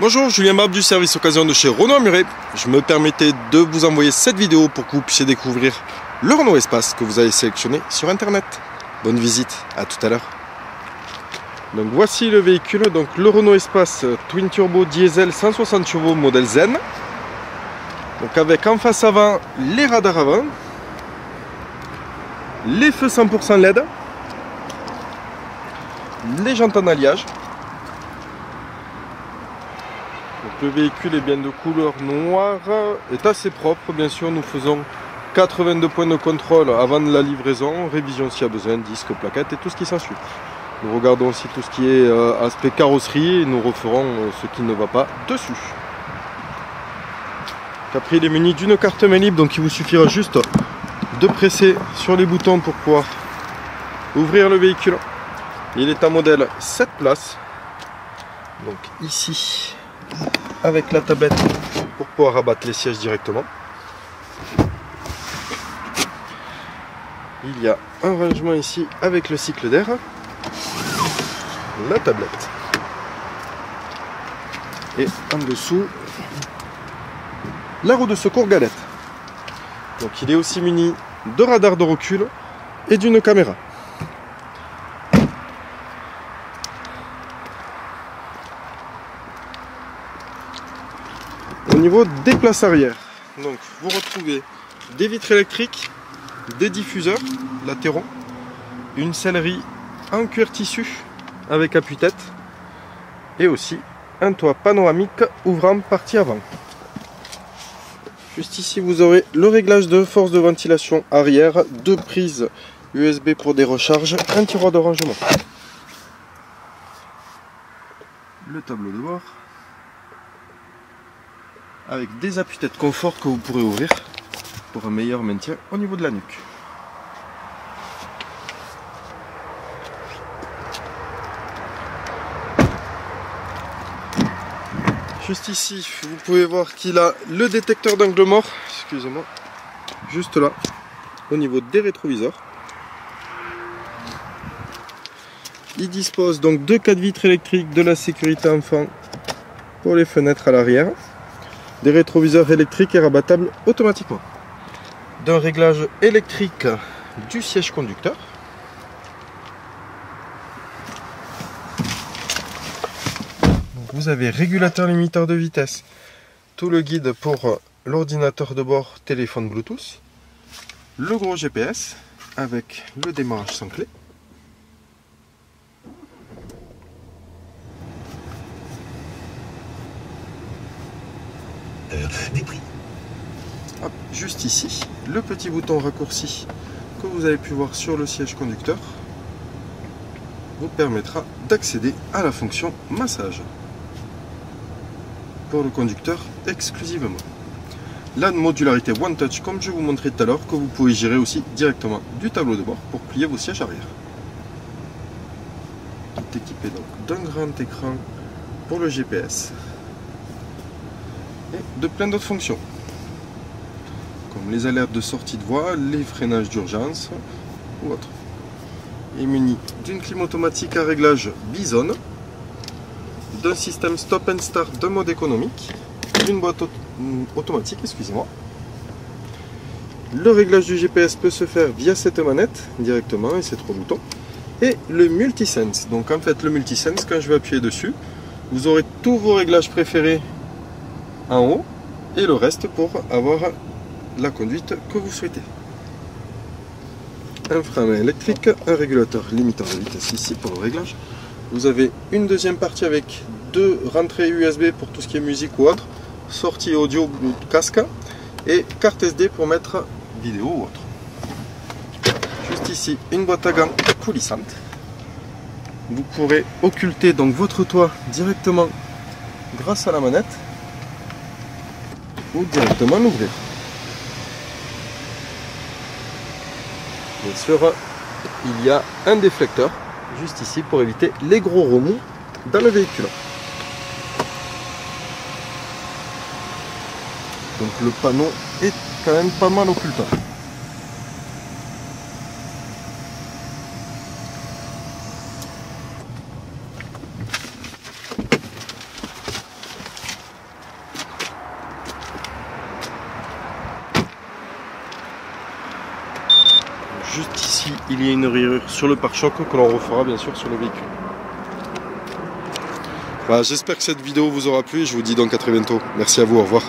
Bonjour, Julien Barbe du service occasion de chez Renault Muret. Je me permettais de vous envoyer cette vidéo pour que vous puissiez découvrir le Renault Espace que vous avez sélectionné sur internet. Bonne visite, à tout à l'heure. Donc voici le véhicule, donc le Renault Espace Twin Turbo Diesel 160 chevaux modèle Zen. Donc avec en face avant les radars avant, les feux 100% LED, les jantes en alliage. Donc le véhicule est bien de couleur noire, est assez propre, bien sûr. Nous faisons 82 points de contrôle avant de la livraison, révision s'il y a besoin, disque, plaquettes et tout ce qui s'ensuit. Nous regardons aussi tout ce qui est aspect carrosserie et nous referons ce qui ne va pas dessus. Après il est muni d'une carte main libre, donc il vous suffira juste de presser sur les boutons pour pouvoir ouvrir le véhicule. Il est en modèle 7 places, donc ici avec la tablette pour pouvoir abattre les sièges directement. Il y a un rangement ici avec le cycle d'air, la tablette et en dessous la roue de secours galette. Donc il est aussi muni de radar de recul et d'une caméra. Au niveau des places arrière, donc vous retrouvez des vitres électriques, des diffuseurs latéraux, une sellerie en cuir tissu avec appuie-tête et aussi un toit panoramique ouvrant partie avant. Juste ici vous aurez le réglage de force de ventilation arrière, deux prises USB pour des recharges, un tiroir de rangement, le tableau de bord avec des appuis-têtes confort que vous pourrez ouvrir pour un meilleur maintien au niveau de la nuque. Juste ici, vous pouvez voir qu'il a le détecteur d'angle mort, excusez-moi, juste là, au niveau des rétroviseurs. Il dispose donc de 4 vitres électriques, de la sécurité enfant pour les fenêtres à l'arrière, des rétroviseurs électriques et rabattables automatiquement, d'un réglage électrique du siège conducteur, vous avez régulateur limiteur de vitesse, tout le guide pour l'ordinateur de bord, téléphone Bluetooth, le gros GPS avec le démarrage sans clé, des prix. Hop, juste ici, le petit bouton raccourci que vous avez pu voir sur le siège conducteur vous permettra d'accéder à la fonction massage pour le conducteur exclusivement. La modularité One Touch, comme je vous montrais tout à l'heure, que vous pouvez gérer aussi directement du tableau de bord pour plier vos sièges arrière. Tout équipé donc d'un grand écran pour le GPS et de plein d'autres fonctions comme les alertes de sortie de voie, les freinages d'urgence ou autre. Il est muni d'une clim automatique à réglage Bison, d'un système stop and start de mode économique, d'une boîte automatique, excusez-moi. Le réglage du GPS peut se faire via cette manette directement et ces 3 boutons. Et le multisense. Donc en fait le multisense, quand je vais appuyer dessus, vous aurez tous vos réglages préférés en haut et le reste pour avoir la conduite que vous souhaitez. Un frein à main électrique, un régulateur limiteur de vitesse ici pour le réglage. Vous avez une deuxième partie avec 2 rentrées USB pour tout ce qui est musique ou autre, sortie audio casque et carte SD pour mettre vidéo ou autre. Juste ici une boîte à gants coulissante. Vous pourrez occulter donc votre toit directement grâce à la manette ou directement l'ouvrir. Bien sûr, il y a un déflecteur juste ici pour éviter les gros remous dans le véhicule. Donc le panneau est quand même pas mal occultant. juste ici, il y a une rayure sur le pare-choc que l'on refera bien sûr sur le véhicule. Voilà, j'espère que cette vidéo vous aura plu et je vous dis donc à très bientôt. Merci à vous, au revoir.